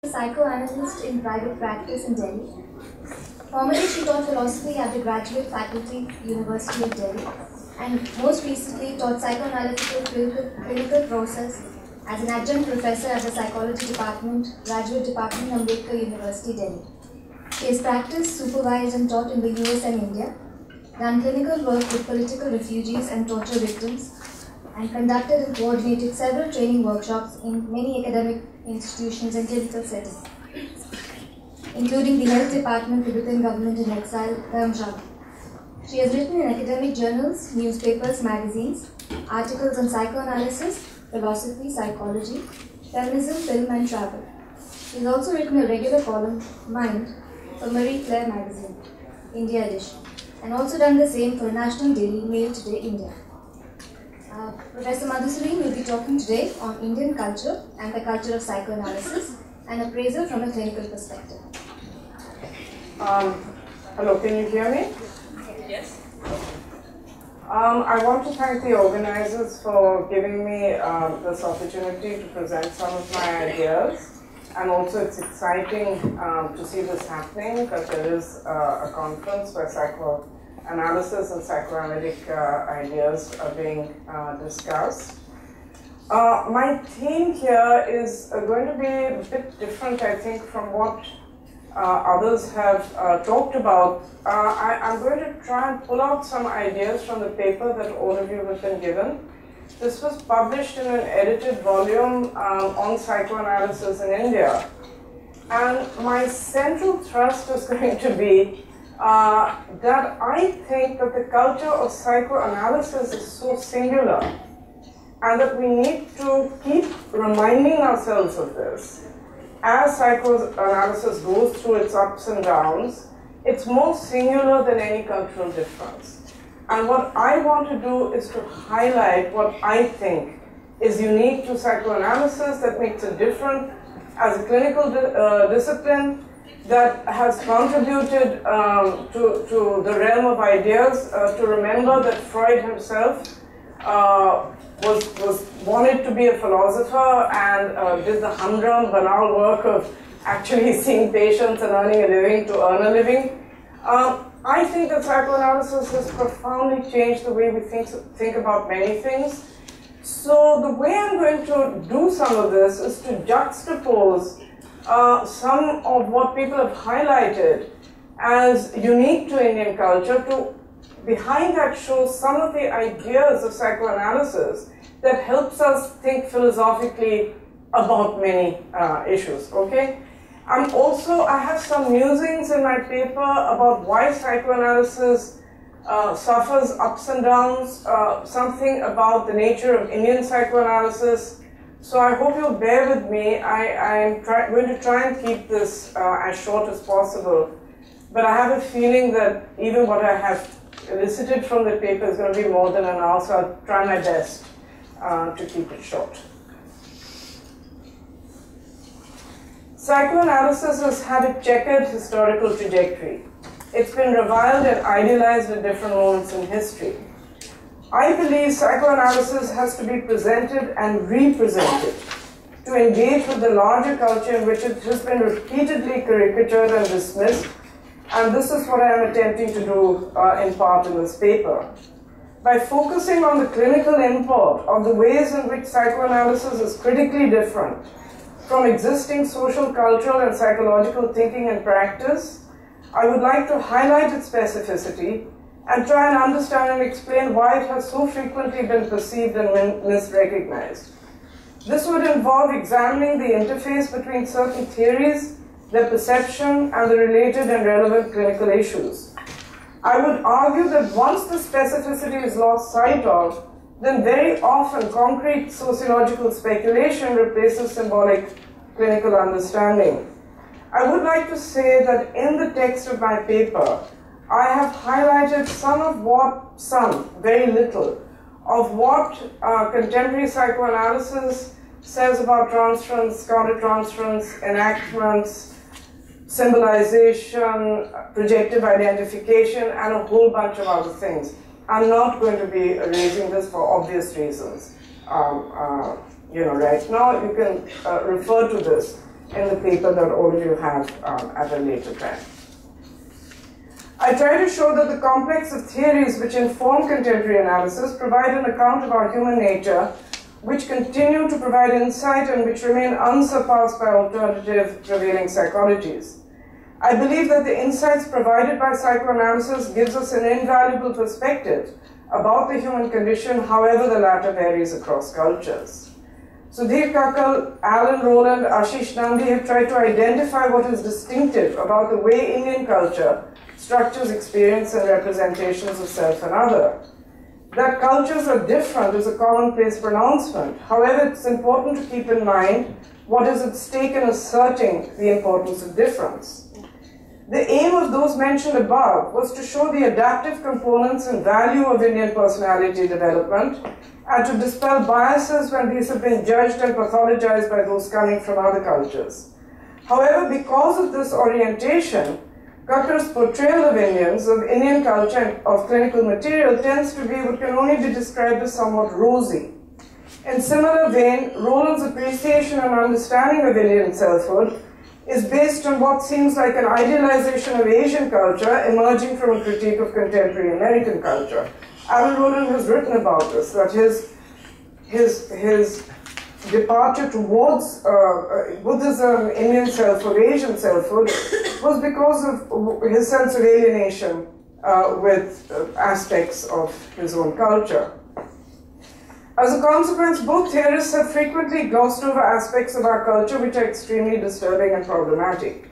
Psychoanalyst in private practice in Delhi. Formerly, she taught philosophy at the Graduate Faculty, University of Delhi, and most recently taught psychoanalytical clinical process as an adjunct professor at the Psychology Department, Graduate Department, Ambedkar University, Delhi. She has practiced, supervised, and taught in the US and India, done clinical work with political refugees and torture victims, and conducted and coordinated several training workshops in many academic institutions and clinical settings, including the Health Department, Tibetan Government in Exile, Dharamshala. She has written in academic journals, newspapers, magazines, articles on psychoanalysis, philosophy, psychology, feminism, film, and travel. She has also written a regular column, Mind, for Marie Claire magazine, India edition, and also done the same for National Daily Mail Today, India. Professor Madhu will be talking today on Indian culture and the culture of psychoanalysis, and appraisal from a clinical perspective. Hello, can you hear me? Yes. I want to thank the organizers for giving me this opportunity to present some of my ideas. And also it's exciting to see this happening because there is a conference where psychoanalysis and psychoanalytic ideas are being discussed. My theme here is going to be a bit different, I think, from what others have talked about. I'm going to try and pull out some ideas from the paper that all of you have been given. This was published in an edited volume on psychoanalysis in India. And my central thrust is going to be that I think that the culture of psychoanalysis is so singular and that we need to keep reminding ourselves of this. As psychoanalysis goes through its ups and downs, it's more singular than any cultural difference. And what I want to do is to highlight what I think is unique to psychoanalysis that makes it different as a clinical discipline that has contributed to the realm of ideas. To remember that Freud himself wanted to be a philosopher and did the humdrum, banal work of actually seeing patients and earning a living to earn a living. I think that psychoanalysis has profoundly changed the way we think about many things. So the way I'm going to do some of this is to juxtapose some of what people have highlighted as unique to Indian culture to behind that shows some of the ideas of psychoanalysis that helps us think philosophically about many issues, okay? I have some musings in my paper about why psychoanalysis suffers ups and downs, something about the nature of Indian psychoanalysis. So I hope you'll bear with me. I'm going to try and keep this as short as possible. But I have a feeling that even what I have elicited from the paper is going to be more than an hour, so I'll try my best to keep it short. Psychoanalysis has had a checkered historical trajectory. It's been reviled and idealized at different moments in history. I believe psychoanalysis has to be presented and represented to engage with the larger culture in which it has been repeatedly caricatured and dismissed, and this is what I am attempting to do in part in this paper. By focusing on the clinical import of the ways in which psychoanalysis is critically different from existing social, cultural, and psychological thinking and practice, I would like to highlight its specificity and try and understand and explain why it has so frequently been perceived and misrecognized. This would involve examining the interface between certain theories, their perception, and the related and relevant clinical issues. I would argue that once the specificity is lost sight of, then very often concrete sociological speculation replaces symbolic clinical understanding. I would like to say that in the text of my paper, I have highlighted very little, of what contemporary psychoanalysis says about transference, countertransference, enactments, symbolization, projective identification, and a whole bunch of other things. I'm not going to be erasing this for obvious reasons. Right now you can refer to this. in the paper that all of you have at a later time. I try to show that the complex of theories which inform contemporary analysis provide an account of our human nature, which continue to provide insight and which remain unsurpassed by alternative prevailing psychologies. I believe that the insights provided by psychoanalysis gives us an invaluable perspective about the human condition, however the latter varies across cultures. Sudhir Kakkal, Alan Rowland, Ashish Nandi have tried to identify what is distinctive about the way Indian culture structures experience and representations of self and other. That cultures are different is a commonplace pronouncement. However, it's important to keep in mind what is at stake in asserting the importance of difference. The aim of those mentioned above was to show the adaptive components and value of Indian personality development and to dispel biases when these have been judged and pathologized by those coming from other cultures. However, because of this orientation, Kakkar's portrayal of Indians, of Indian culture and of clinical material tends to be what can only be described as somewhat rosy. In similar vein, Rowland's appreciation and understanding of Indian selfhood is based on what seems like an idealization of Asian culture emerging from a critique of contemporary American culture. Alan Rowland has written about this, that his departure towards Buddhism, Indian selfhood, Asian selfhood, was because of his sense of alienation with aspects of his own culture. As a consequence, both theorists have frequently glossed over aspects of our culture which are extremely disturbing and problematic.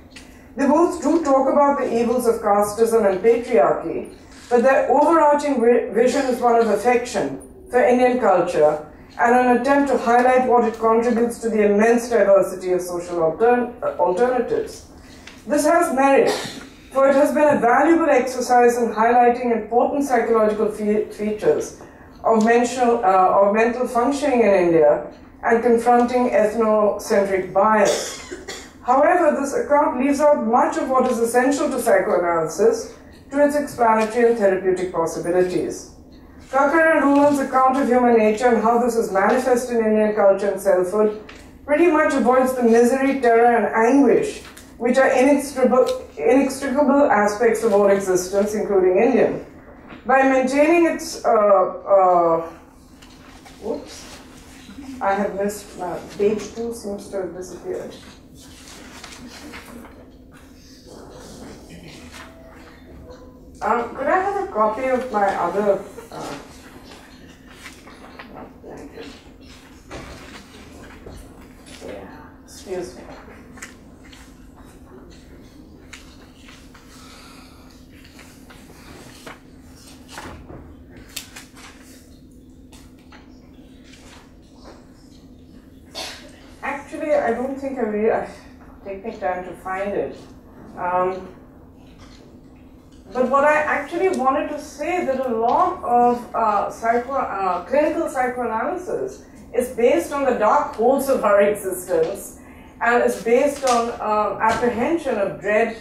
They both do talk about the evils of casteism and patriarchy, but their overarching vision is one of affection for Indian culture and an attempt to highlight what it contributes to the immense diversity of social alternatives. This has merit, for it has been a valuable exercise in highlighting important psychological features of mental functioning in India and confronting ethnocentric bias. However, this account leaves out much of what is essential to psychoanalysis to its explanatory and therapeutic possibilities. Kakkar and Rowland's account of human nature and how this is manifest in Indian culture and selfhood pretty much avoids the misery, terror, and anguish which are inextricable aspects of all existence, including Indian. By maintaining its, whoops, I have missed, page 2 seems to have disappeared. Could I have a copy of my other, thank you. Yeah, excuse me. Actually, I don't think take me time to find it. But what I actually wanted to say is that a lot of clinical psychoanalysis is based on the dark holes of our existence and is based on apprehension of dread,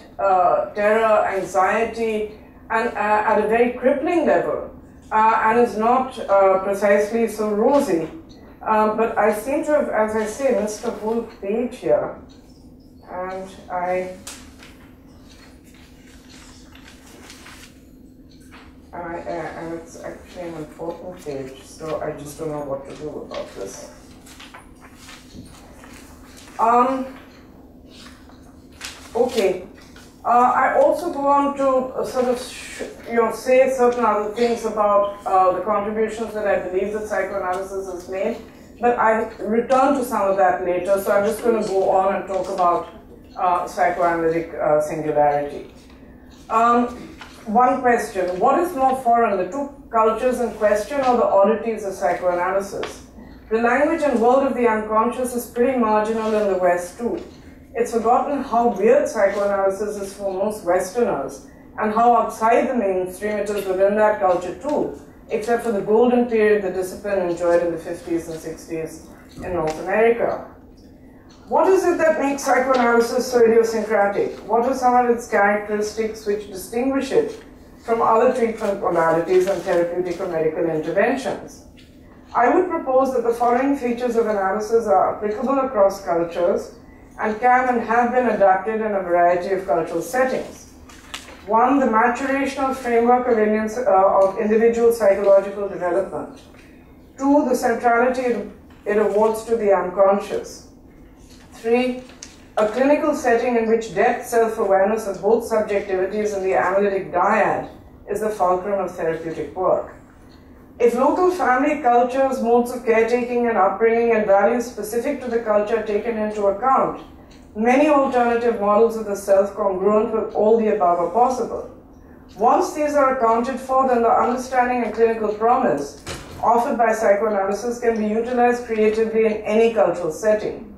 terror, anxiety, and at a very crippling level, and is not precisely so rosy. But I seem to have, as I say, missed a whole page here, and and it's actually an important page, so I just don't know what to do about this. Okay. I also go on to sort of say certain other things about the contributions that I believe that psychoanalysis has made, but I return to some of that later, so I'm just going to go on and talk about psychoanalytic singularity. One question: what is more foreign, the two cultures in question or the oddities of psychoanalysis? The language and world of the unconscious is pretty marginal in the West too. It's forgotten how weird psychoanalysis is for most Westerners and how outside the mainstream it is within that culture too, except for the golden period the discipline enjoyed in the 50s and 60s in North America. What is it that makes psychoanalysis so idiosyncratic? What are some of its characteristics which distinguish it from other treatment modalities and therapeutic or medical interventions? I would propose that the following features of analysis are applicable across cultures and can and have been adapted in a variety of cultural settings. One, the maturational framework of individual psychological development. Two, the centrality it awards to the unconscious. Three, a clinical setting in which depth, self-awareness, and both subjectivities in the analytic dyad is the fulcrum of therapeutic work. If local family cultures, modes of caretaking and upbringing, and values specific to the culture are taken into account, many alternative models of the self congruent with all the above are possible. Once these are accounted for, then the understanding and clinical promise offered by psychoanalysis can be utilized creatively in any cultural setting.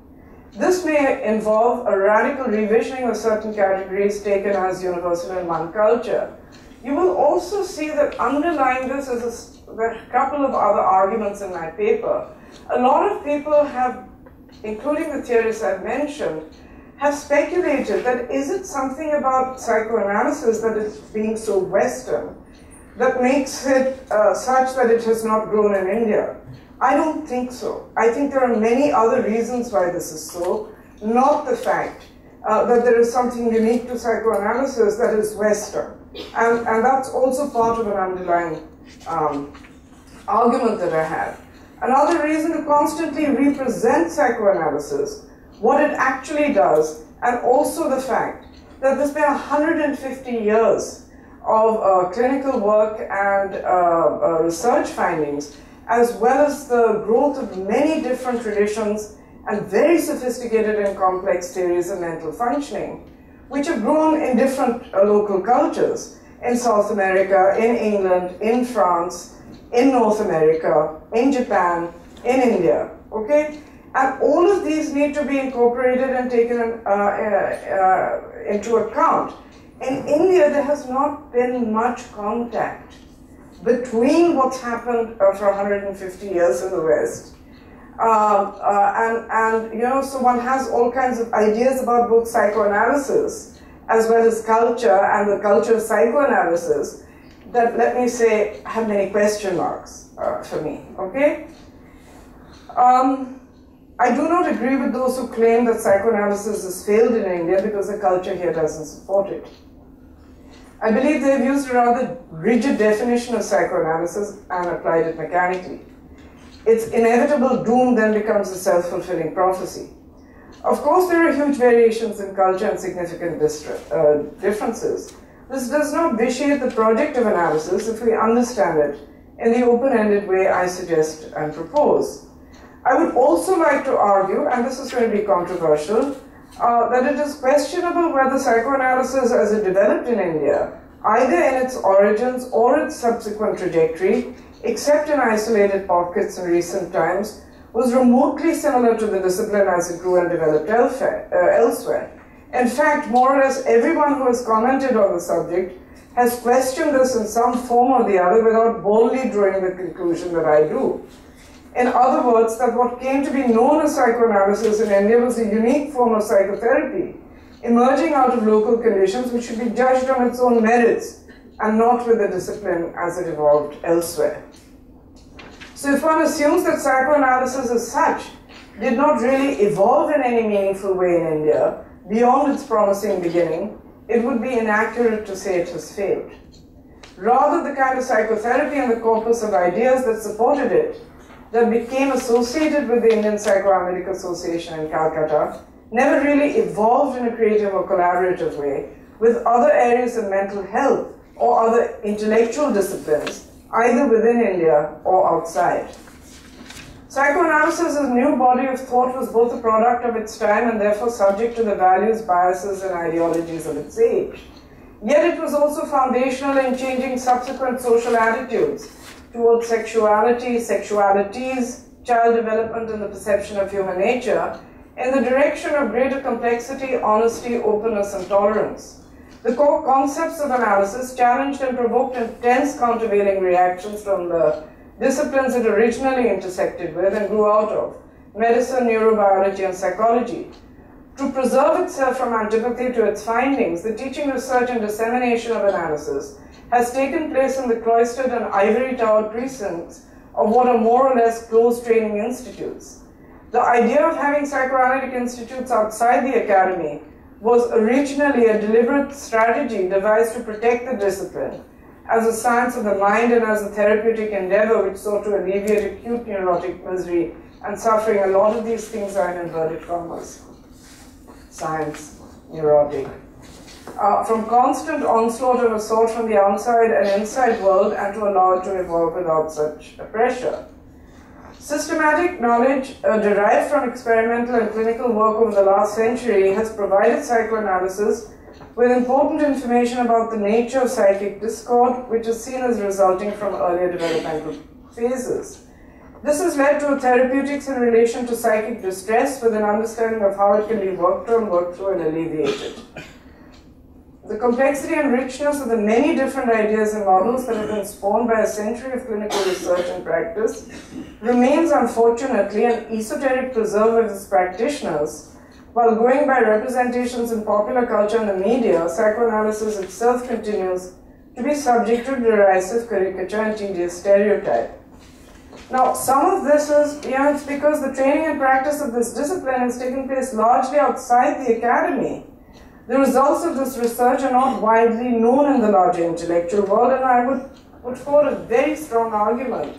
This may involve a radical revisioning of certain categories taken as universal in one culture. You will also see that underlying this is a couple of other arguments in my paper. A lot of people have, including the theorists I've mentioned, have speculated that is it something about psychoanalysis that is being so Western that makes it such that it has not grown in India. I don't think so. I think there are many other reasons why this is so, not the fact that there is something unique to psychoanalysis that is Western. And that's also part of an underlying argument that I have. Another reason to constantly represent psychoanalysis, what it actually does, and also the fact that there's been 150 years of clinical work and research findings, as well as the growth of many different traditions and very sophisticated and complex theories of mental functioning, which have grown in different local cultures, in South America, in England, in France, in North America, in Japan, in India, okay? And all of these need to be incorporated and taken into account. In India, there has not been much contact between what's happened for 150 years in the West. And you know, so one has all kinds of ideas about both psychoanalysis as well as culture and the culture of psychoanalysis that, let me say, have many question marks for me, okay? I do not agree with those who claim that psychoanalysis has failed in India because the culture here doesn't support it. I believe they have used a rather rigid definition of psychoanalysis and applied it mechanically. Its inevitable doom then becomes a self-fulfilling prophecy. Of course, there are huge variations in culture and significant differences. This does not vitiate the project of analysis if we understand it in the open-ended way I suggest and propose. I would also like to argue, and this is going to be controversial, that it is questionable whether psychoanalysis as it developed in India, either in its origins or its subsequent trajectory, except in isolated pockets in recent times, was remotely similar to the discipline as it grew and developed elsewhere. In fact, more or less everyone who has commented on the subject has questioned this in some form or the other without boldly drawing the conclusion that I do. In other words, that what came to be known as psychoanalysis in India was a unique form of psychotherapy, emerging out of local conditions which should be judged on its own merits and not with the discipline as it evolved elsewhere. So if one assumes that psychoanalysis as such did not really evolve in any meaningful way in India, beyond its promising beginning, it would be inaccurate to say it has failed. Rather, the kind of psychotherapy and the corpus of ideas that supported it, that became associated with the Indian Psychoanalytical Association in Calcutta, never really evolved in a creative or collaborative way with other areas of mental health or other intellectual disciplines, either within India or outside. Psychoanalysis as a new body of thought was both a product of its time and therefore subject to the values, biases, and ideologies of its age. Yet it was also foundational in changing subsequent social attitudes towards sexuality, sexualities, child development, and the perception of human nature in the direction of greater complexity, honesty, openness, and tolerance. The core concepts of analysis challenged and provoked intense countervailing reactions from the disciplines it originally intersected with and grew out of, medicine, neurobiology, and psychology. To preserve itself from antipathy to its findings, the teaching, research, and dissemination of analysis has taken place in the cloistered and ivory-towered precincts of what are more or less closed training institutes. The idea of having psychoanalytic institutes outside the academy was originally a deliberate strategy devised to protect the discipline as a science of the mind and as a therapeutic endeavor which sought to alleviate acute neurotic misery and suffering. A lot of these things are in inverted commas. Science, neurotic. From constant onslaught of assault from the outside and inside world, and to allow it to evolve without such a pressure. Systematic knowledge derived from experimental and clinical work over the last century has provided psychoanalysis with important information about the nature of psychic discord, which is seen as resulting from earlier developmental phases. This has led to therapeutics in relation to psychic distress with an understanding of how it can be worked on, worked through, and alleviated. The complexity and richness of the many different ideas and models that have been spawned by a century of clinical research and practice remains, unfortunately, an esoteric preserve of its practitioners. While going by representations in popular culture and the media, psychoanalysis itself continues to be subject to derisive caricature and tedious stereotype. Now, some of this is, it's because the training and practice of this discipline has taken place largely outside the academy. The results of this research are not widely known in the larger intellectual world, and I would put forward a very strong argument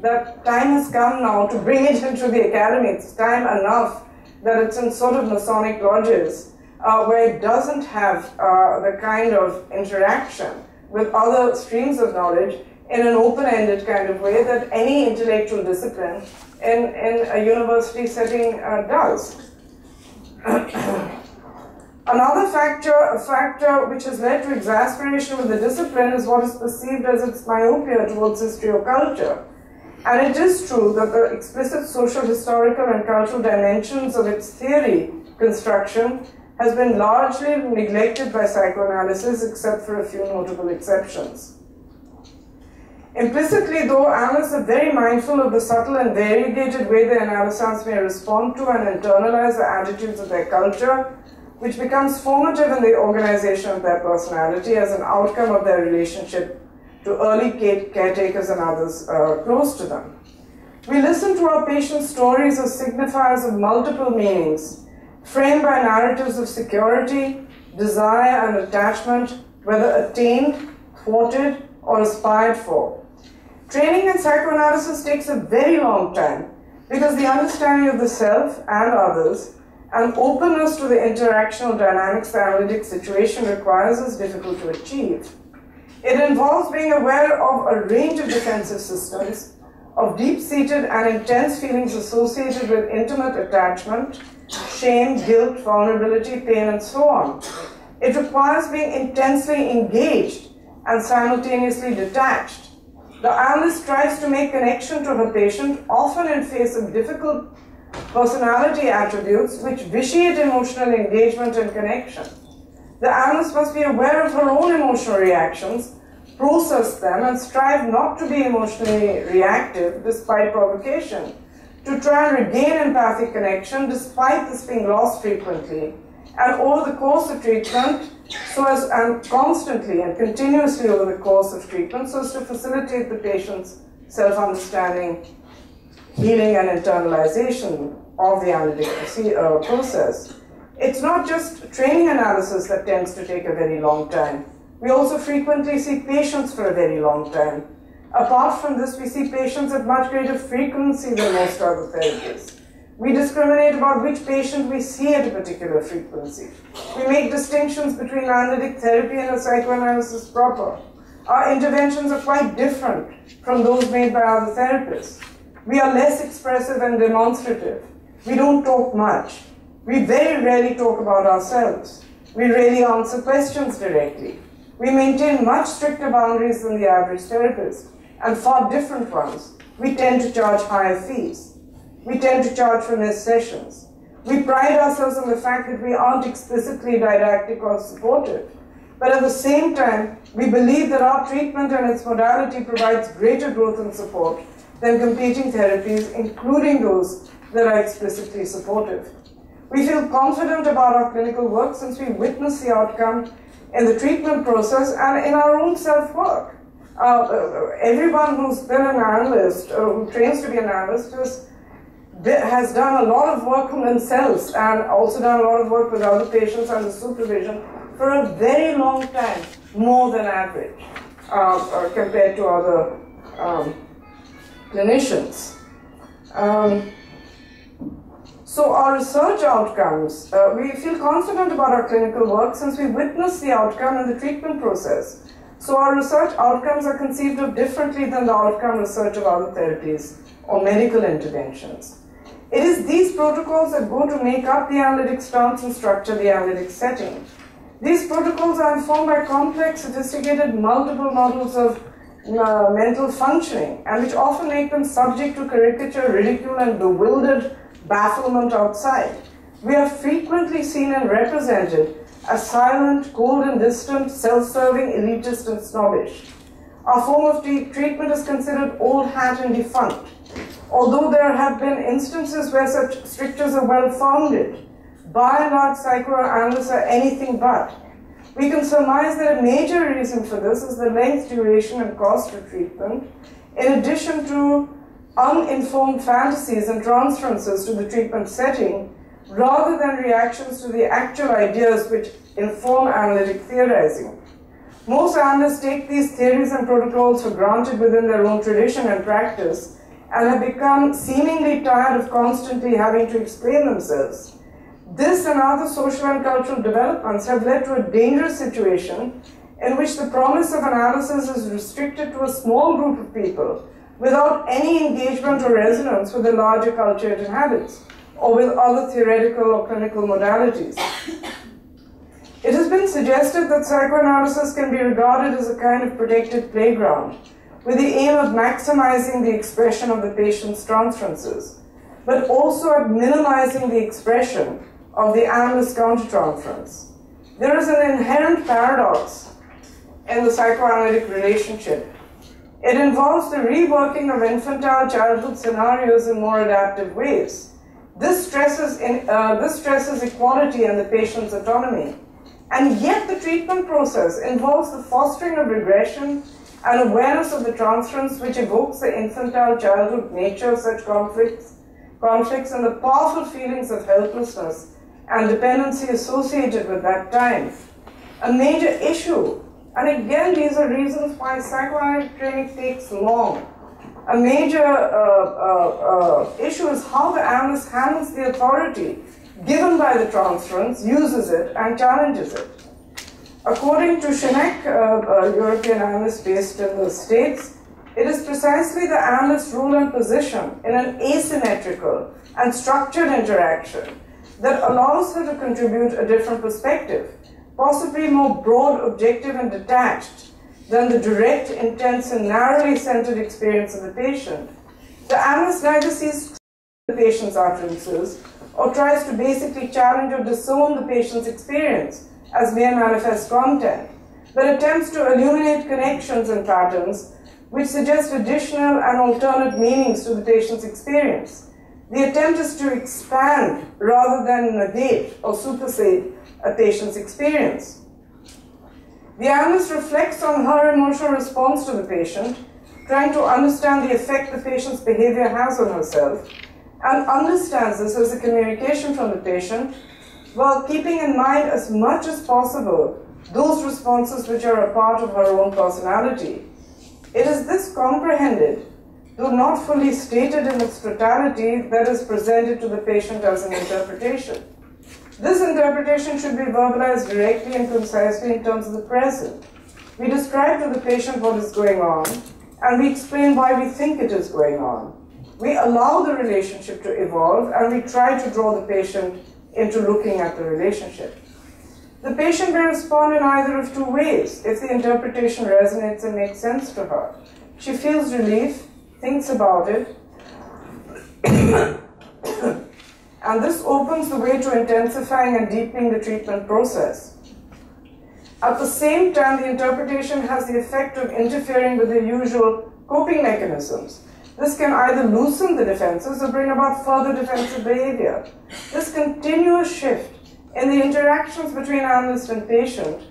that time has come now to bring it into the academy. It's time enough that it's in sort of Masonic lodges where it doesn't have the kind of interaction with other streams of knowledge in an open-ended kind of way that any intellectual discipline in a university setting does. Another factor which has led to exasperation with the discipline is what is perceived as its myopia towards history or culture. And it is true that the explicit social, historical, and cultural dimensions of its theory construction has been largely neglected by psychoanalysis, except for a few notable exceptions. Implicitly, though, analysts are very mindful of the subtle and variegated way the analysants may respond to and internalize the attitudes of their culture, which becomes formative in the organization of their personality as an outcome of their relationship to early caretakers and others close to them. We listen to our patients' stories as signifiers of multiple meanings, framed by narratives of security, desire, and attachment, whether attained, thwarted, or aspired for. Training in psychoanalysis takes a very long time because the understanding of the self and others and openness to the interactional dynamics the analytic situation requires is difficult to achieve. It involves being aware of a range of defensive systems, of deep-seated and intense feelings associated with intimate attachment, shame, guilt, vulnerability, pain, and so on. It requires being intensely engaged and simultaneously detached. The analyst tries to make connection to her patient, often in face of difficult personality attributes which vitiate emotional engagement and connection. The analyst must be aware of her own emotional reactions, process them, and strive not to be emotionally reactive despite provocation, to try and regain empathic connection despite this being lost frequently, and over the course of treatment, and constantly and continuously over the course of treatment, so as to facilitate the patient's self-understanding, healing, and internalization of the analytic process. It's not just training analysis that tends to take a very long time. We also frequently see patients for a very long time. Apart from this, we see patients at much greater frequency than most other therapists. We discriminate about which patient we see at a particular frequency. We make distinctions between analytic therapy and a psychoanalysis proper. Our interventions are quite different from those made by other therapists. We are less expressive and demonstrative. We don't talk much. We very rarely talk about ourselves. We rarely answer questions directly. We maintain much stricter boundaries than the average therapist, and far different ones. We tend to charge higher fees. We tend to charge for missed sessions. We pride ourselves on the fact that we aren't explicitly didactic or supportive. But at the same time, we believe that our treatment and its modality provides greater growth and support than competing therapies, including those that are explicitly supportive. We feel confident about our clinical work since we witness the outcome in the treatment process and in our own self-work. Everyone who's been an analyst, who trains to be an analyst, has has done a lot of work on themselves and also done a lot of work with other patients under supervision for a very long time, more than average, compared to other clinicians. So our research outcomes, we feel confident about our clinical work since we witness the outcome in the treatment process. So our research outcomes are conceived of differently than the outcome research of other therapies or medical interventions. It is these protocols that go to make up the analytic stance and structure the analytic setting. These protocols are informed by complex, sophisticated, multiple models of mental functioning, and which often make them subject to caricature, ridicule, and bewildered bafflement outside. We are frequently seen and represented as silent, cold and distant, self-serving, elitist and snobbish. Our form of treatment is considered old hat and defunct. Although there have been instances where such strictures are well-founded, by and large psychoanalysts are anything but. We can surmise that a major reason for this is the length, duration and cost of treatment, in addition to uninformed fantasies and transferences to the treatment setting, rather than reactions to the actual ideas which inform analytic theorizing. Most analysts take these theories and protocols for granted within their own tradition and practice, and have become seemingly tired of constantly having to explain themselves. This and other social and cultural developments have led to a dangerous situation in which the promise of analysis is restricted to a small group of people without any engagement or resonance with the larger culture it inhabits, or with other theoretical or clinical modalities. It has been suggested that psychoanalysis can be regarded as a kind of protected playground, with the aim of maximizing the expression of the patient's transferences, but also at minimizing the expression of the analyst's countertransference. There is an inherent paradox in the psychoanalytic relationship. It involves the reworking of infantile childhood scenarios in more adaptive ways. This stresses equality and the patient's autonomy. And yet the treatment process involves the fostering of regression and awareness of the transference which evokes the infantile childhood nature of such conflicts and the powerful feelings of helplessness and dependency associated with that time. A major issue, and again these are reasons why psychoanalytic training takes long. A major issue is how the analyst handles the authority given by the transference, uses it, and challenges it. According to Shinek, a European analyst based in the States, it is precisely the analyst's role and position in an asymmetrical and structured interaction that allows her to contribute a different perspective, possibly more broad, objective, and detached than the direct, intense, and narrowly centered experience of the patient. The analyst neither sees the patient's utterances or tries to basically challenge or disown the patient's experience as mere manifest content, but attempts to illuminate connections and patterns which suggest additional and alternate meanings to the patient's experience. The attempt is to expand rather than negate or supersede a patient's experience. The analyst reflects on her emotional response to the patient, trying to understand the effect the patient's behavior has on herself, and understands this as a communication from the patient, while keeping in mind as much as possible those responses which are a part of her own personality. It is this comprehended, though not fully stated in its totality, that is presented to the patient as an interpretation. This interpretation should be verbalized directly and concisely in terms of the present. We describe to the patient what is going on, and we explain why we think it is going on. We allow the relationship to evolve, and we try to draw the patient into looking at the relationship. The patient may respond in either of two ways if the interpretation resonates and makes sense to her. She feels relief, thinks about it, and this opens the way to intensifying and deepening the treatment process. At the same time, the interpretation has the effect of interfering with the usual coping mechanisms. This can either loosen the defenses or bring about further defensive behavior. This continuous shift in the interactions between analyst and patient,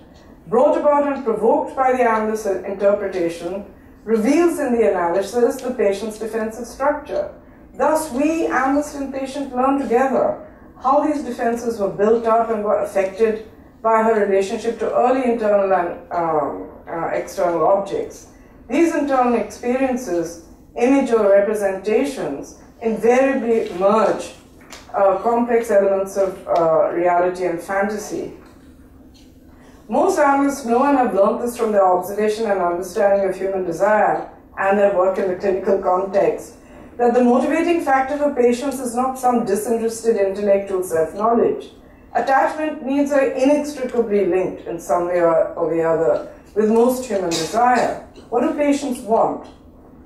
brought about and provoked by the analyst's interpretation, reveals in the analysis the patient's defensive structure. Thus, we, analyst and patient, learn together how these defenses were built up and were affected by her relationship to early internal and external objects. These internal experiences, image or representations, invariably merge complex elements of reality and fantasy. Most analysts know and have learned this from their observation and understanding of human desire and their work in the clinical context, that the motivating factor for patients is not some disinterested intellectual self-knowledge. Attachment needs are inextricably linked in some way or the other with most human desire. What do patients want?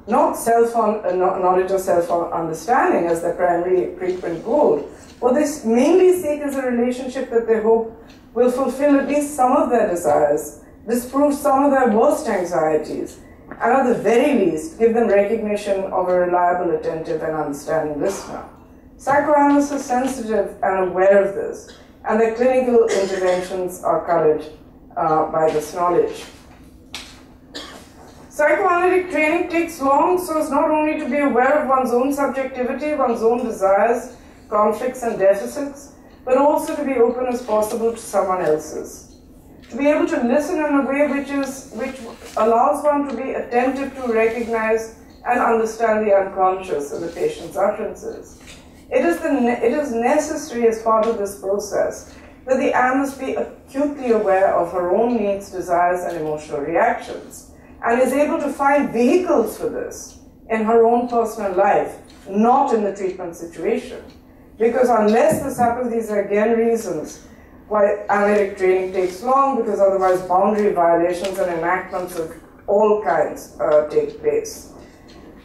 Not knowledge or self-understanding as their primary treatment goal. What they mainly seek is a relationship that they hope will fulfill at least some of their desires, disprove some of their worst anxieties, and at the very least, give them recognition of a reliable, attentive, and understanding listener. Psychoanalysts are sensitive and aware of this, and their clinical interventions are colored by this knowledge. Psychoanalytic training takes long so as not only to be aware of one's own subjectivity, one's own desires, conflicts, and deficits, but also to be open as possible to someone else's. To be able to listen in a way which allows one to be attentive to recognize and understand the unconscious in the patient's utterances. It is necessary as part of this process that the analyst be acutely aware of her own needs, desires, and emotional reactions, and is able to find vehicles for this in her own personal life, not in the treatment situation. Because unless this happens, these are again reasons why analytic training takes long, because otherwise boundary violations and enactments of all kinds take place.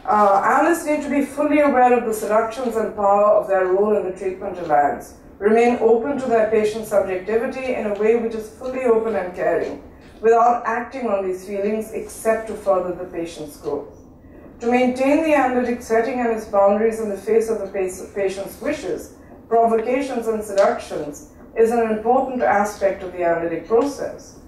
Analysts need to be fully aware of the seductions and power of their role in the treatment alliance, remain open to their patient's subjectivity in a way which is fully open and caring, without acting on these feelings except to further the patient's growth. To maintain the analytic setting and its boundaries in the face of the patient's wishes, provocations, and seductions is an important aspect of the analytic process.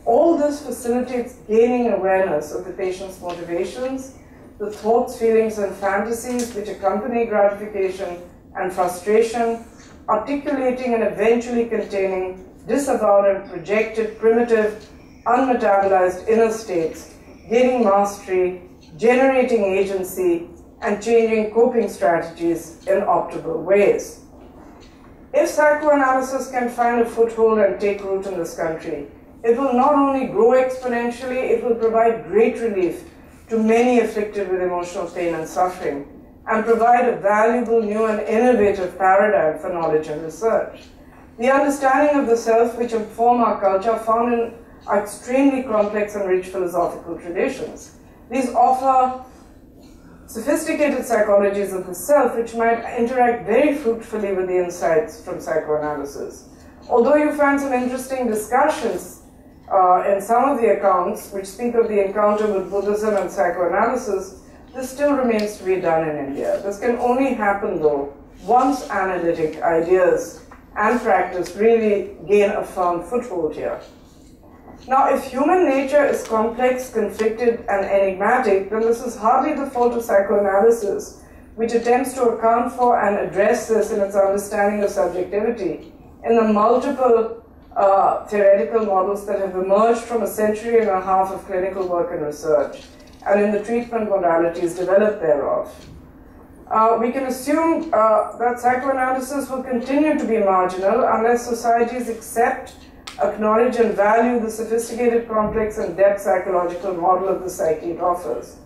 All this facilitates gaining awareness of the patient's motivations, the thoughts, feelings, and fantasies which accompany gratification and frustration, articulating and eventually containing disavowed and projected, primitive, unmetabolized inner states, gaining mastery, generating agency, and changing coping strategies in optimal ways. If psychoanalysis can find a foothold and take root in this country, it will not only grow exponentially, it will provide great relief to many afflicted with emotional pain and suffering, and provide a valuable, new, and innovative paradigm for knowledge and research. The understanding of the self which inform our culture found in our extremely complex and rich philosophical traditions. These offer sophisticated psychologies of the self which might interact very fruitfully with the insights from psychoanalysis. Although you find some interesting discussions in some of the accounts which speak of the encounter with Buddhism and psychoanalysis, this still remains to be done in India. This can only happen, though, once analytic ideas and practice really gain a firm foothold here. Now, if human nature is complex, conflicted, and enigmatic, then this is hardly the fault of psychoanalysis, which attempts to account for and address this in its understanding of subjectivity in the multiple theoretical models that have emerged from a century and a half of clinical work and research, and in the treatment modalities developed thereof. We can assume that psychoanalysis will continue to be marginal unless societies accept, acknowledge, and value the sophisticated, complex, and depth psychological model of the psyche it offers.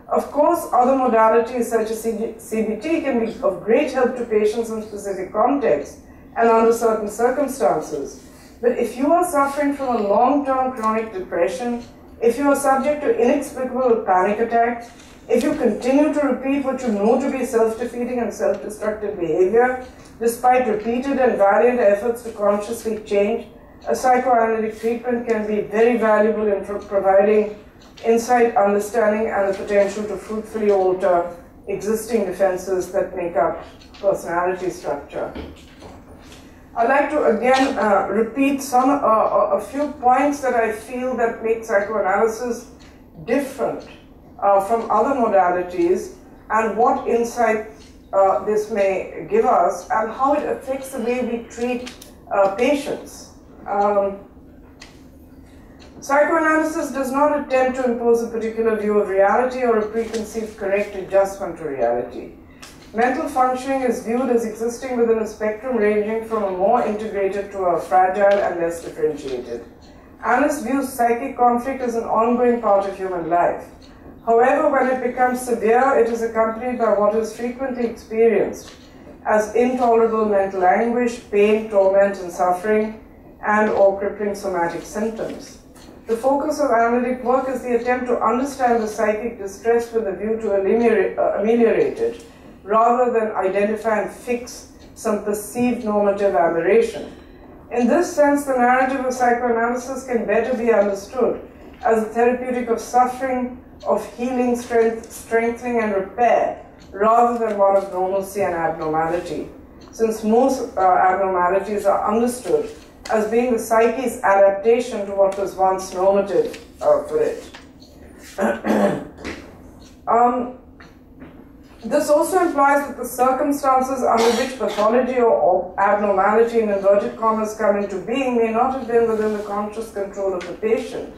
Of course, other modalities such as CBT can be of great help to patients in specific contexts and under certain circumstances. But if you are suffering from a long-term chronic depression, if you are subject to inexplicable panic attacks, if you continue to repeat what you know to be self-defeating and self-destructive behavior, despite repeated and valiant efforts to consciously change, a psychoanalytic treatment can be very valuable in providing insight, understanding, and the potential to fruitfully alter existing defenses that make up personality structure. I'd like to again repeat a few points that I feel that make psychoanalysis different from other modalities, and what insight this may give us and how it affects the way we treat patients. Psychoanalysis does not attempt to impose a particular view of reality or a preconceived correct adjustment to reality. Mental functioning is viewed as existing within a spectrum ranging from a more integrated to a fragile and less differentiated. Analysts view psychic conflict as an ongoing part of human life. However, when it becomes severe, it is accompanied by what is frequently experienced as intolerable mental anguish, pain, torment, and suffering, and/or crippling somatic symptoms. The focus of analytic work is the attempt to understand the psychic distress with a view to ameliorate it, rather than identify and fix some perceived normative aberration. In this sense, the narrative of psychoanalysis can better be understood as a therapeutic of suffering, of healing, strengthening, and repair, rather than one of normalcy and abnormality, since most abnormalities are understood as being the psyche's adaptation to what was once normative for it. This also implies that the circumstances under which pathology or abnormality in inverted commas come into being may not have been within the conscious control of the patient.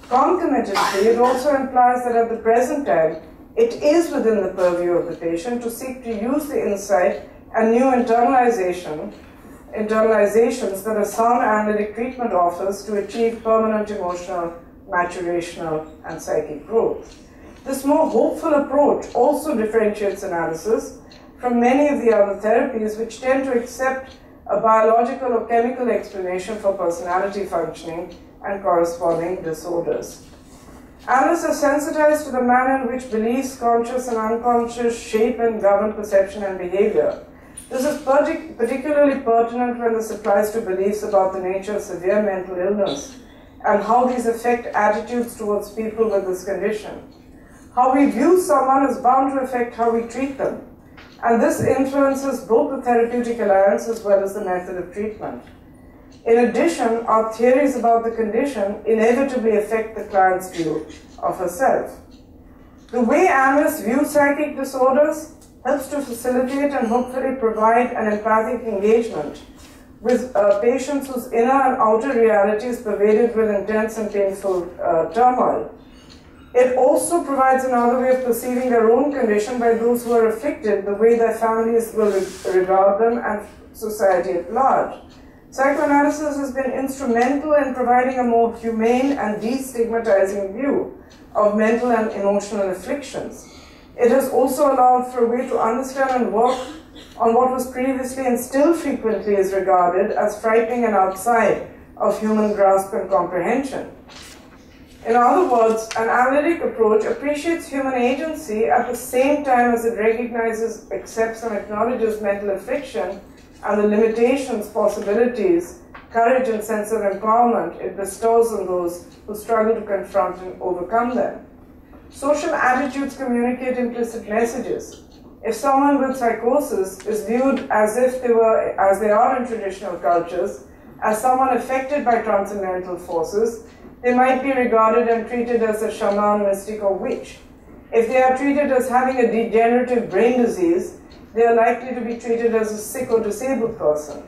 Concomitantly, it also implies that at the present time, it is within the purview of the patient to seek to use the insight and new internalizations that a sound analytic treatment offers to achieve permanent emotional, maturational, and psychic growth. This more hopeful approach also differentiates analysis from many of the other therapies which tend to accept a biological or chemical explanation for personality functioning and corresponding disorders. Analysts are sensitized to the manner in which beliefs, conscious and unconscious, shape and govern perception and behavior. This is particularly pertinent when this applies to beliefs about the nature of severe mental illness and how these affect attitudes towards people with this condition. How we view someone is bound to affect how we treat them, and this influences both the therapeutic alliance as well as the method of treatment. In addition, our theories about the condition inevitably affect the client's view of herself. The way analysts view psychic disorders helps to facilitate and hopefully provide an empathic engagement with patients whose inner and outer reality is pervaded with intense and painful turmoil. It also provides another way of perceiving their own condition by those who are afflicted, the way their families will regard them and society at large. Psychoanalysis has been instrumental in providing a more humane and destigmatizing view of mental and emotional afflictions. It has also allowed for a way to understand and work on what was previously and still frequently is regarded as frightening and outside of human grasp and comprehension. In other words, an analytic approach appreciates human agency at the same time as it recognizes, accepts, and acknowledges mental affliction and the limitations, possibilities, courage, and sense of empowerment it bestows on those who struggle to confront and overcome them. Social attitudes communicate implicit messages. If someone with psychosis is viewed as if they are in traditional cultures, as someone affected by transcendental forces, they might be regarded and treated as a shaman, mystic, or witch. If they are treated as having a degenerative brain disease, they are likely to be treated as a sick or disabled person.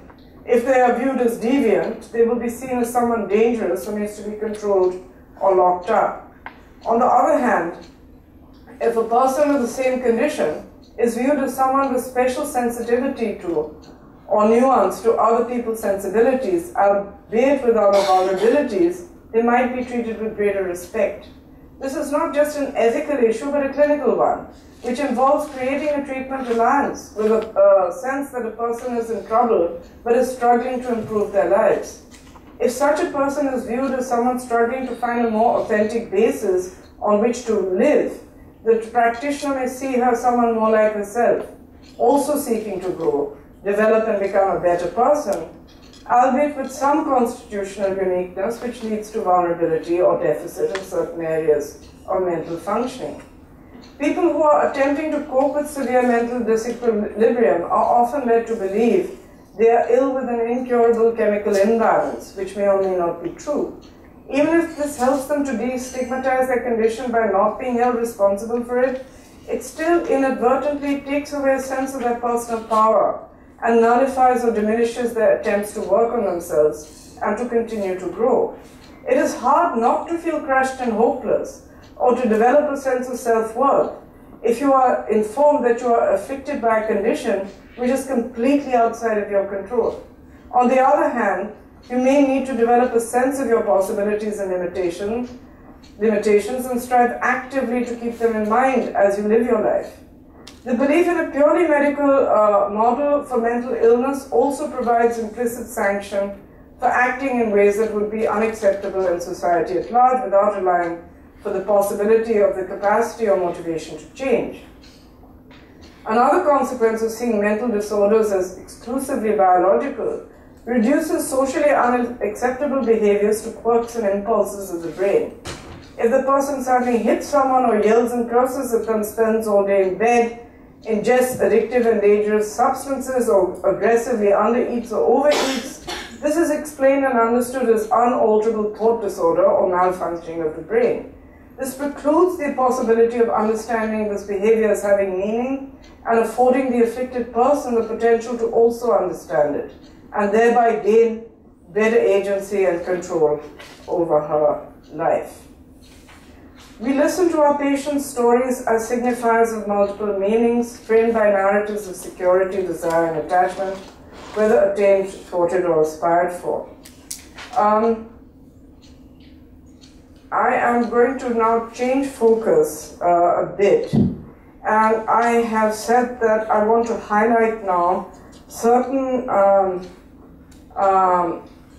If they are viewed as deviant, they will be seen as someone dangerous who needs to be controlled or locked up. On the other hand, if a person with the same condition is viewed as someone with special sensitivity to or nuance to other people's sensibilities, albeit with other vulnerabilities, they might be treated with greater respect. This is not just an ethical issue, but a clinical one, which involves creating a treatment alliance with a sense that a person is in trouble but is struggling to improve their lives. If such a person is viewed as someone struggling to find a more authentic basis on which to live, the practitioner may see her as someone more like herself, also seeking to grow, develop and become a better person, albeit with some constitutional uniqueness which leads to vulnerability or deficit in certain areas of mental functioning. People who are attempting to cope with severe mental disequilibrium are often led to believe they are ill with an incurable chemical imbalance, which may or may not be true. Even if this helps them to destigmatize their condition by not being held responsible for it, it still inadvertently takes away a sense of their personal power and nullifies or diminishes their attempts to work on themselves and to continue to grow. It is hard not to feel crushed and hopeless or to develop a sense of self-worth if you are informed that you are afflicted by a condition which is completely outside of your control. On the other hand, you may need to develop a sense of your possibilities and limitations and strive actively to keep them in mind as you live your life. The belief in a purely medical model for mental illness also provides implicit sanction for acting in ways that would be unacceptable in society at large without allowing for the possibility of the capacity or motivation to change. Another consequence of seeing mental disorders as exclusively biological reduces socially unacceptable behaviors to quirks and impulses of the brain. If the person suddenly hits someone or yells and curses at them, spends all day in bed, ingests addictive and dangerous substances, or aggressively undereats or overeats, this is explained and understood as unalterable thought disorder or malfunctioning of the brain. This precludes the possibility of understanding this behavior as having meaning and affording the afflicted person the potential to also understand it, and thereby gain better agency and control over her life. We listen to our patients' stories as signifiers of multiple meanings, framed by narratives of security, desire, and attachment, whether attained, thwarted, or aspired for. I am going to now change focus a bit, and I have said that I want to highlight now certain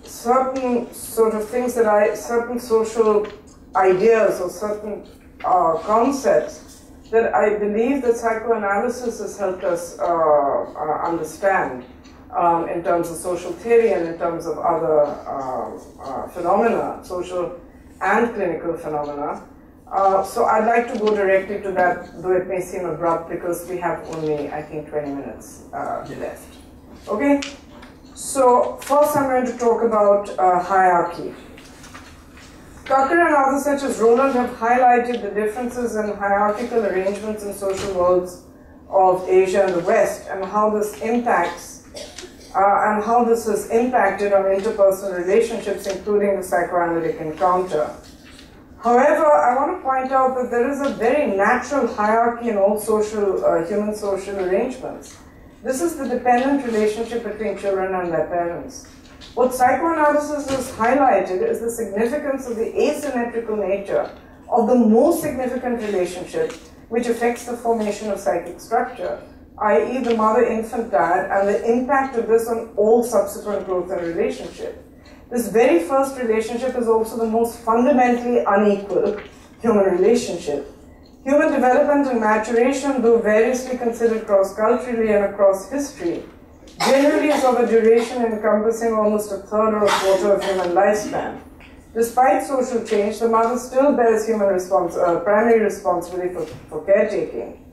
sort of things that certain social ideas or certain concepts that I believe that psychoanalysis has helped us understand in terms of social theory and in terms of other phenomena, social and clinical phenomena. So I'd like to go directly to that, though it may seem abrupt because we have only, I think, 20 minutes left. Okay? So first I'm going to talk about hierarchy. Tucker and others such as Roland have highlighted the differences in hierarchical arrangements in social worlds of Asia and the West, and how this impacts and how this has impacted on interpersonal relationships, including the psychoanalytic encounter. However, I want to point out that there is a very natural hierarchy in all human social arrangements. This is the dependent relationship between children and their parents. What psychoanalysis has highlighted is the significance of the asymmetrical nature of the most significant relationship which affects the formation of psychic structure, i.e. the mother-infant dyad, and the impact of this on all subsequent growth and relationship. This very first relationship is also the most fundamentally unequal human relationship. Human development and maturation, though variously considered cross-culturally and across history, generally is of a duration encompassing almost a third or a quarter of human lifespan. Despite social change, the mother still bears primary responsibility for caretaking.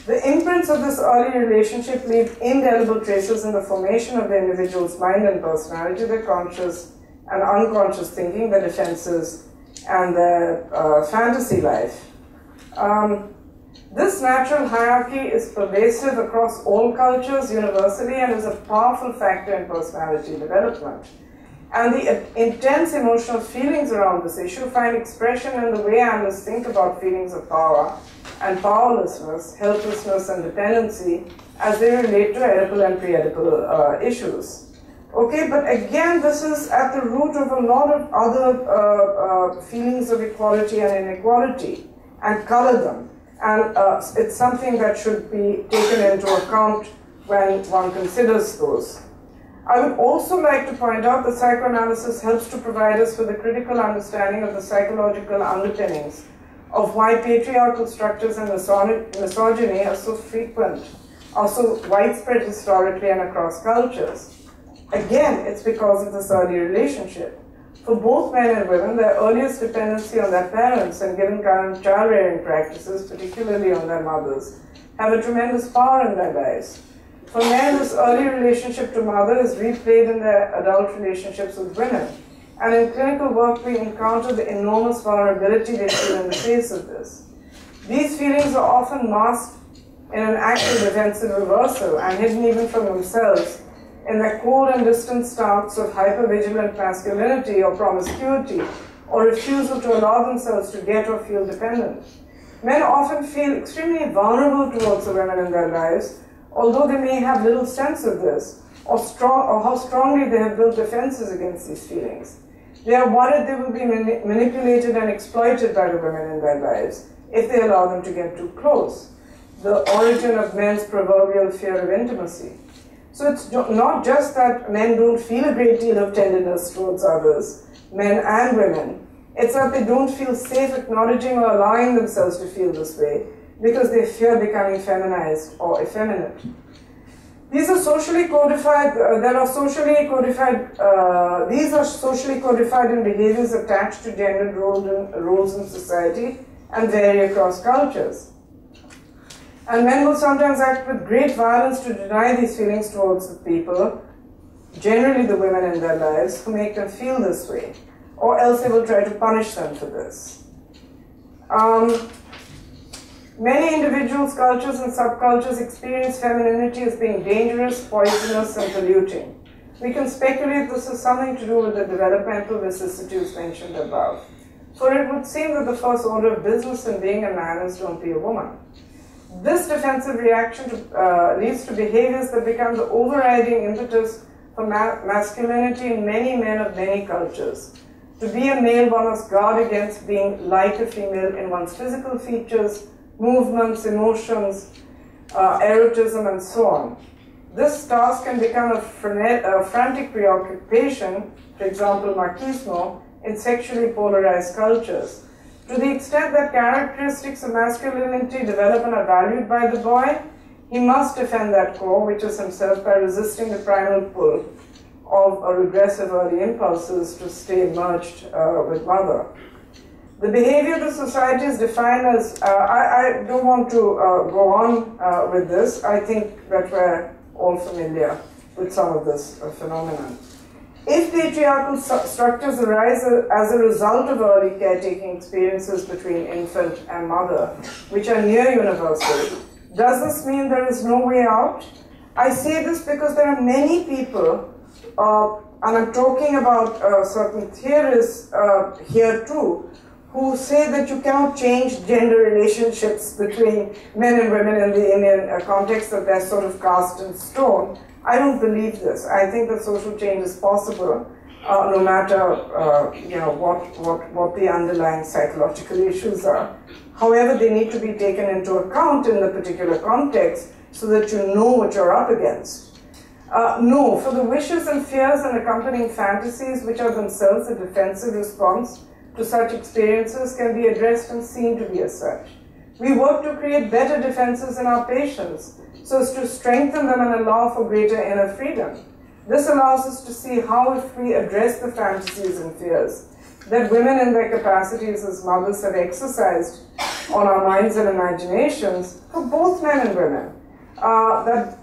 The imprints of this early relationship leave indelible traces in the formation of the individual's mind and personality, their conscious and unconscious thinking, their defenses, and their fantasy life. This natural hierarchy is pervasive across all cultures universally and is a powerful factor in personality development. And the intense emotional feelings around this issue find expression in the way analysts think about feelings of power and powerlessness, helplessness, and dependency as they relate to Oedipal and pre-Oedipal issues. Okay, but again, this is at the root of a lot of other feelings of equality and inequality, and color them. And it's something that should be taken into account when one considers those. I would also like to point out that psychoanalysis helps to provide us with a critical understanding of the psychological underpinnings of why patriarchal structures and misogyny are so frequent, are so widespread historically and across cultures. Again, it's because of this early relationship. For both men and women, their earliest dependency on their parents and given current child-rearing practices, particularly on their mothers, have a tremendous power in their lives. For men, this early relationship to mother is replayed in their adult relationships with women. And in clinical work, we encounter the enormous vulnerability they feel in the face of this. These feelings are often masked in an active defensive reversal and hidden even from themselves in their cold and distant stance of hypervigilant masculinity or promiscuity or refusal to allow themselves to get or feel dependent. Men often feel extremely vulnerable towards the women in their lives, although they may have little sense of this or how strongly they have built defenses against these feelings. They are worried they will be manipulated and exploited by the women in their lives if they allow them to get too close, the origin of men's proverbial fear of intimacy. So it's not just that men don't feel a great deal of tenderness towards others, men and women. It's that they don't feel safe acknowledging or allowing themselves to feel this way because they fear becoming feminized or effeminate. These are socially codified, these are socially codified in behaviors attached to gendered roles in society and vary across cultures. And men will sometimes act with great violence to deny these feelings towards the people, generally the women in their lives, who make them feel this way, or else they will try to punish them for this. Many individuals, cultures, and subcultures experience femininity as being dangerous, poisonous, and polluting. We can speculate this has something to do with the developmental vicissitudes mentioned above. For it would seem that the first order of business in being a man is don't be a woman. This defensive reaction leads to behaviors that become the overriding impetus for masculinity in many men of many cultures. To be a male, one must guard against being like a female in one's physical features, movements, emotions, erotism, and so on. This task can become a frantic preoccupation, for example, machismo, in sexually polarized cultures. To the extent that characteristics of masculinity develop and are valued by the boy, he must defend that core, which is himself, by resisting the primal pull of regressive early impulses to stay merged with mother. The behavior of the society is defined as, I don't want to go on with this. I think that we're all familiar with some of this phenomenon. If patriarchal structures arise as a result of early caretaking experiences between infant and mother, which are near universal, does this mean there is no way out? I say this because there are many people, and I'm talking about certain theorists here too, who say that you cannot change gender relationships between men and women in the Indian context, that they're sort of cast in stone. I don't believe this. I think that social change is possible, no matter what the underlying psychological issues are. However, they need to be taken into account in the particular context so that you know what you're up against. No, for the wishes and fears and accompanying fantasies, which are themselves a defensive response to such experiences, can be addressed and seen to be as such. We work to create better defenses in our patients, so as to strengthen them and allow for greater inner freedom. This allows us to see how, if we address the fantasies and fears that women in their capacities as mothers have exercised on our minds and imaginations, for both men and women, that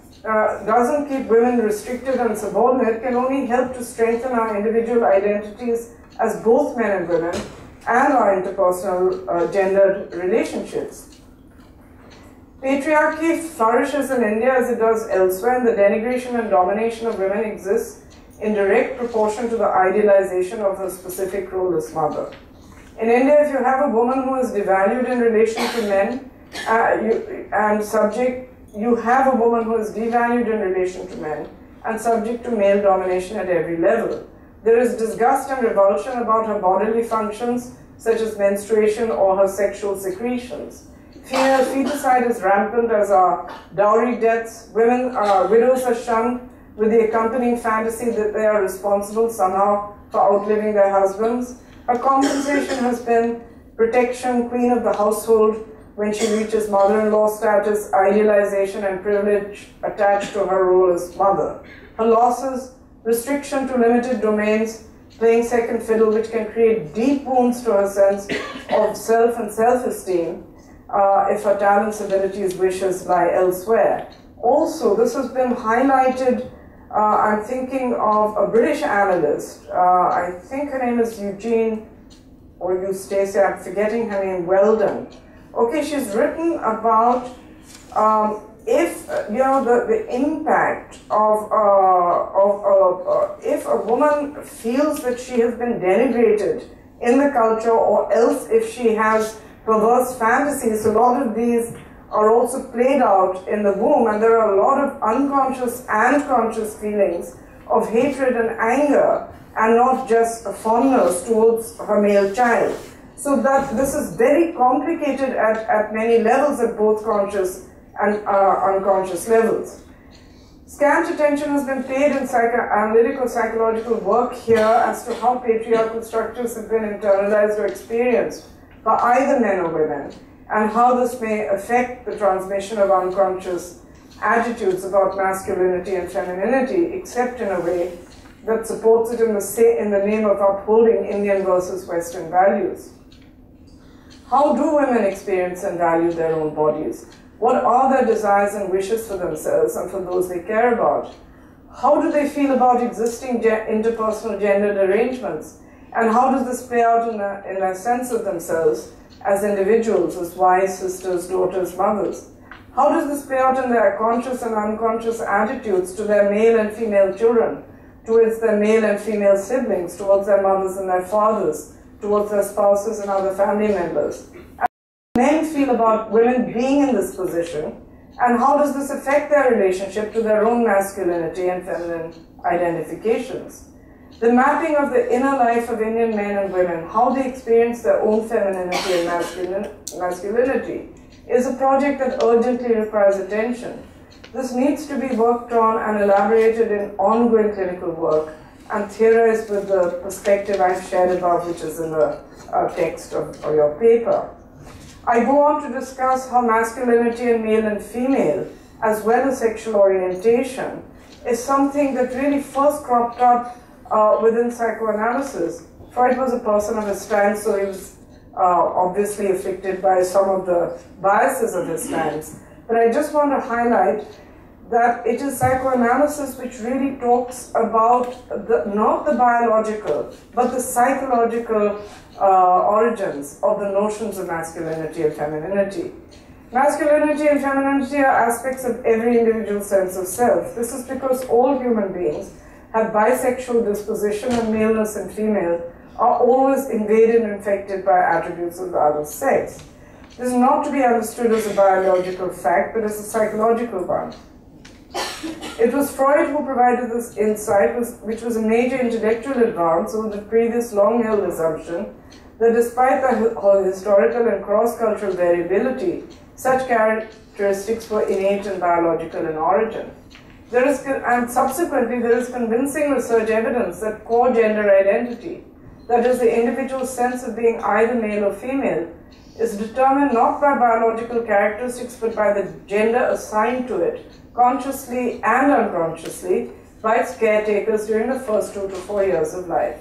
doesn't keep women restricted and subordinate, can only help to strengthen our individual identities as both men and women and our interpersonal gendered relationships. Patriarchy flourishes in India as it does elsewhere, and the denigration and domination of women exists in direct proportion to the idealization of her specific role as mother. In India, if you have a woman who is devalued in relation to men, you have a woman who is devalued in relation to men and subject to male domination at every level. There is disgust and revulsion about her bodily functions, such as menstruation or her sexual secretions. Female feticide is rampant, as are dowry deaths. Widows are shunned with the accompanying fantasy that they are responsible somehow for outliving their husbands. Her compensation has been protection, queen of the household when she reaches mother-in-law status, idealization and privilege attached to her role as mother. Her losses, restriction to limited domains, playing second fiddle, which can create deep wounds to her sense of self and self-esteem if her talents, abilities, wishes lie elsewhere. Also, this has been highlighted, I'm thinking of a British analyst, I think her name is Eugene, or Eustacia, I'm forgetting her name, Weldon, Okay, she's written about if the impact of if a woman feels that she has been denigrated in the culture, or else if she has perverse fantasies. A lot of these are also played out in the womb, and there are a lot of unconscious and conscious feelings of hatred and anger, and not just a fondness towards her male child. So that this is very complicated at many levels, at both conscious and unconscious levels. Scant attention has been paid in analytical psychological work here as to how patriarchal structures have been internalized or experienced by either men or women, and how this may affect the transmission of unconscious attitudes about masculinity and femininity, except in a way that supports it in the name of upholding Indian versus Western values. How do women experience and value their own bodies? What are their desires and wishes for themselves and for those they care about? How do they feel about existing interpersonal gendered arrangements? And how does this play out in their sense of themselves as individuals, as wives, sisters, daughters, mothers? How does this play out in their conscious and unconscious attitudes to their male and female children, towards their male and female siblings, towards their mothers and their fathers, towards their spouses and other family members? And men feel about women being in this position, and how does this affect their relationship to their own masculinity and feminine identifications? The mapping of the inner life of Indian men and women, how they experience their own femininity and masculinity, is a project that urgently requires attention. This needs to be worked on and elaborated in ongoing clinical work, and theorized with the perspective I've shared above, which is in the text of your paper. I go on to discuss how masculinity in male and female, as well as sexual orientation, is something that really first cropped up within psychoanalysis. Freud was a person of his time, so he was obviously afflicted by some of the biases of his times. But I just want to highlight that it is psychoanalysis which really talks about not the biological, but the psychological origins of the notions of masculinity and femininity. Masculinity and femininity are aspects of every individual's sense of self. This is because all human beings have bisexual disposition, and maleness and female are always invaded and infected by attributes of the other sex. This is not to be understood as a biological fact, but as a psychological one. It was Freud who provided this insight, which was a major intellectual advance over the previous long-held assumption that despite the historical and cross-cultural variability, such characteristics were innate and biological in origin. And subsequently, there is convincing research evidence that core gender identity, that is, the individual's sense of being either male or female, is determined not by biological characteristics but by the gender assigned to it, consciously and unconsciously, by its caretakers during the first 2 to 4 years of life.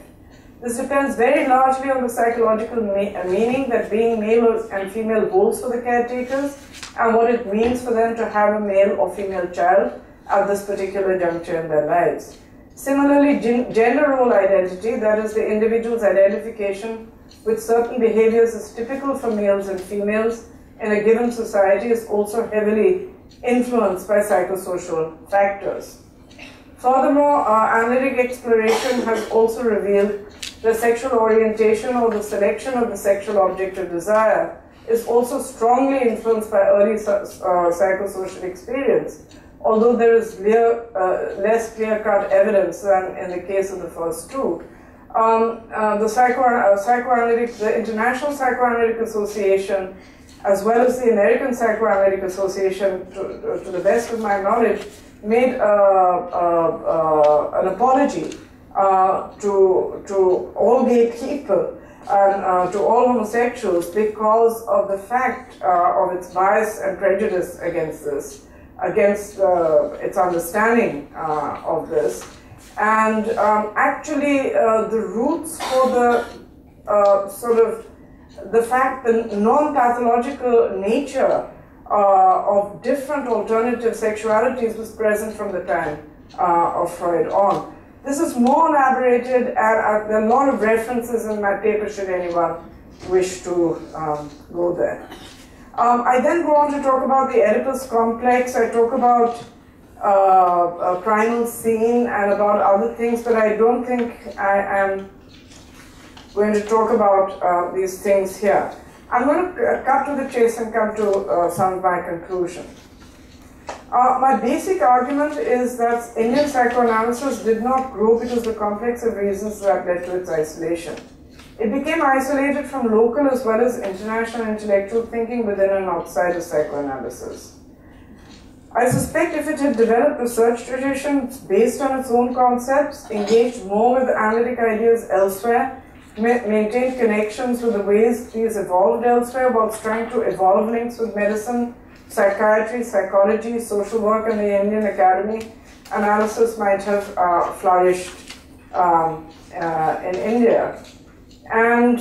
This depends very largely on the psychological meaning that being male and female holds for the caretakers, and what it means for them to have a male or female child at this particular juncture in their lives. Similarly, gender role identity, that is the individual's identification with certain behaviors as typical for males and females in a given society, is also heavily influenced by psychosocial factors. Furthermore, analytic exploration has also revealed that sexual orientation or the selection of the sexual object of desire is also strongly influenced by early psychosocial experience, although there is less clear-cut evidence than in the case of the first two. The International Psychoanalytic Association, as well as the American Psychoanalytic Association, to the best of my knowledge, made an apology to all gay people and to all homosexuals because of the fact of its bias and prejudice against this, against its understanding of this. And actually, the roots for the the fact, the non-pathological nature of different alternative sexualities was present from the time of Freud on. This is more elaborated, and there are a lot of references in my paper should anyone wish to go there. I then go on to talk about the Oedipus complex. I talk about a primal scene and about other things, but I don't think I am going to talk about these things here. I'm going to cut to the chase and come to some of my conclusion. My basic argument is that Indian psychoanalysis did not grow because of the complex of reasons that led to its isolation. It became isolated from local as well as international intellectual thinking within and outside of psychoanalysis. I suspect if it had developed research traditions based on its own concepts, engaged more with analytic ideas elsewhere, maintained connections with the ways these evolved elsewhere whilst trying to evolve links with medicine, psychiatry, psychology, social work, and the Indian Academy, analysis might have flourished in India. And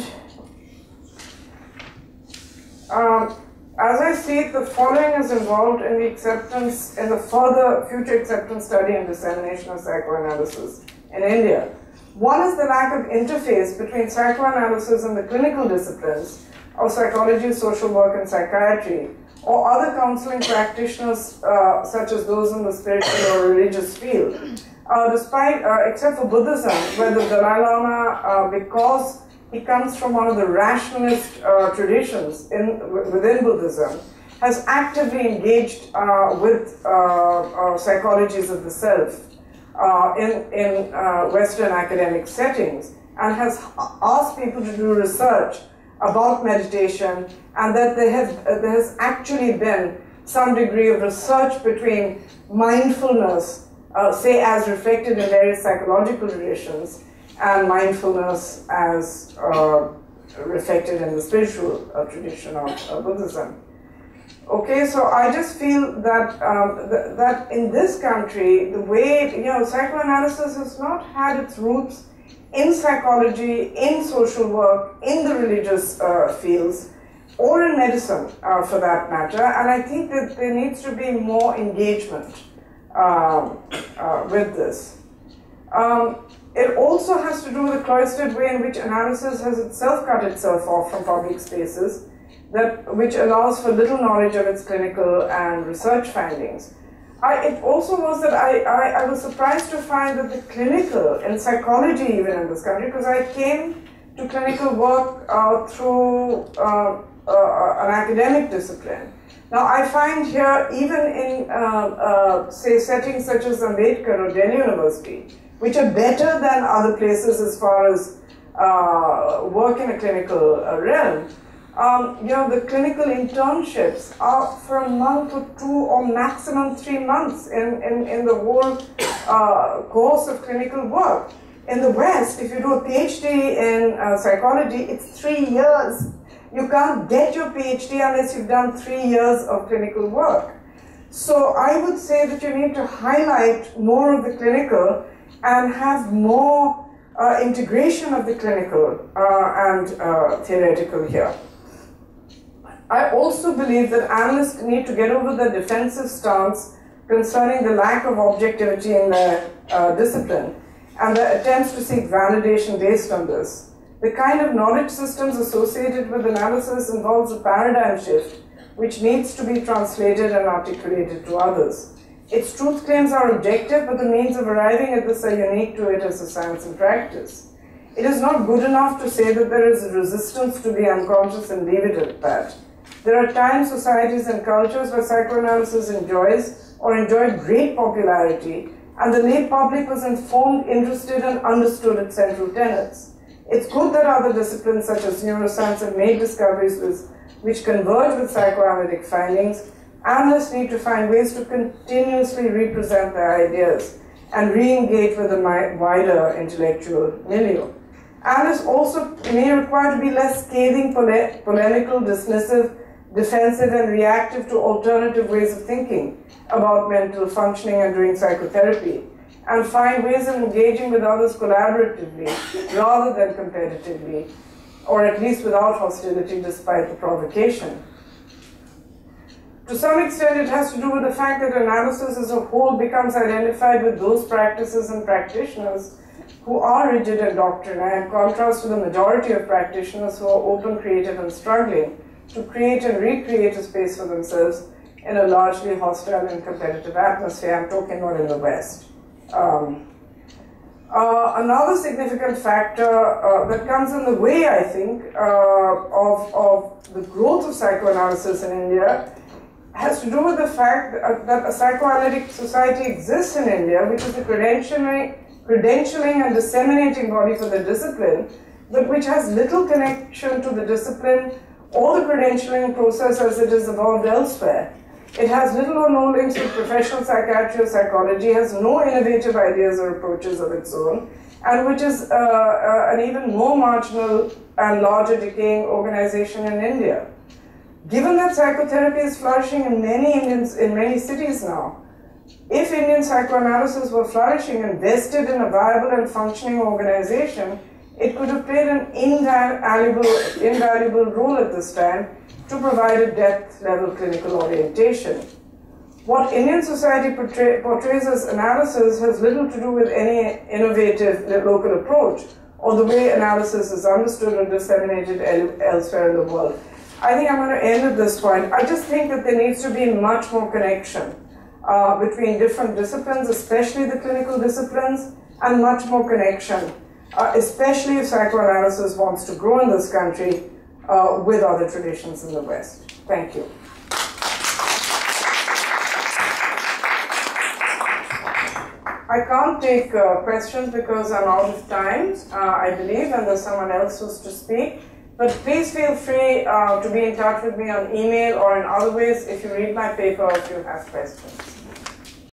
as I see it, the following is involved in the acceptance, in the further future acceptance, study, and dissemination of psychoanalysis in India. One is the lack of interface between psychoanalysis and the clinical disciplines of psychology, social work, and psychiatry, or other counseling practitioners such as those in the spiritual or religious field. Except for Buddhism, where the Dalai Lama, because he comes from one of the rationalist traditions within Buddhism, has actively engaged with psychologies of the self in Western academic settings, and has asked people to do research about meditation, and that there has actually been some degree of research between mindfulness, say as reflected in various psychological traditions, and mindfulness as reflected in the spiritual tradition of Buddhism. Okay, so I just feel that that in this country, the way, psychoanalysis has not had its roots in psychology, in social work, in the religious fields, or in medicine for that matter, and I think that there needs to be more engagement with this. It also has to do with the cloistered way in which analysis has itself cut itself off from public spaces, which allows for little knowledge of its clinical and research findings. It also was that I was surprised to find that the clinical, in psychology even in this country, because I came to clinical work through an academic discipline. Now I find here, even in say settings such as Ambedkar or Delhi University, which are better than other places as far as work in a clinical realm, the clinical internships are for a month or 2 or maximum 3 months in the whole course of clinical work. In the West, if you do a PhD in psychology, it's 3 years. You can't get your PhD unless you've done 3 years of clinical work. So I would say that you need to highlight more of the clinical and have more integration of the clinical and theoretical here. I also believe that analysts need to get over the defensive stance concerning the lack of objectivity in their discipline and their attempts to seek validation based on this. The kind of knowledge systems associated with analysis involves a paradigm shift which needs to be translated and articulated to others. Its truth claims are objective, but the means of arriving at this are unique to it as a science and practice. It is not good enough to say that there is a resistance to the unconscious and leave it at that. There are times, societies, and cultures where psychoanalysis enjoys or enjoyed great popularity, and the lay public was informed, interested, and understood its central tenets. It's good that other disciplines such as neuroscience have made discoveries which converge with psychoanalytic findings. Analysts need to find ways to continuously represent their ideas and re-engage with a wider intellectual milieu. Analysts also may require to be less scathing, polemical, dismissive, defensive, and reactive to alternative ways of thinking about mental functioning and doing psychotherapy, and find ways of engaging with others collaboratively rather than competitively, or at least without hostility despite the provocation. To some extent, it has to do with the fact that analysis as a whole becomes identified with those practices and practitioners who are rigid in doctrine, in contrast to the majority of practitioners who are open, creative, and struggling to create and recreate a space for themselves in a largely hostile and competitive atmosphere. I'm talking about in the West. Another significant factor that comes in the way, I think, of the growth of psychoanalysis in India has to do with the fact that a psychoanalytic society exists in India, which is the credentialing and disseminating body for the discipline, but which has little connection to the discipline or the credentialing process as it is evolved elsewhere. It has little or no links with professional psychiatry or psychology, has no innovative ideas or approaches of its own, and which is an even more marginal and larger decaying organization in India. Given that psychotherapy is flourishing in many cities now, if Indian psychoanalysis were flourishing and vested in a viable and functioning organization, it could have played an invaluable role at this time to provide a depth-level clinical orientation. What Indian society portrays as analysis has little to do with any innovative local approach or the way analysis is understood or disseminated elsewhere in the world. I think I'm going to end at this point. I just think that there needs to be much more connection between different disciplines, especially the clinical disciplines, and much more connection, especially if psychoanalysis wants to grow in this country with other traditions in the West. Thank you. I can't take questions because I'm out of time, I believe, and there's someone else who's to speak. But please feel free to be in touch with me on email or in other ways if you read my paper or if you have questions.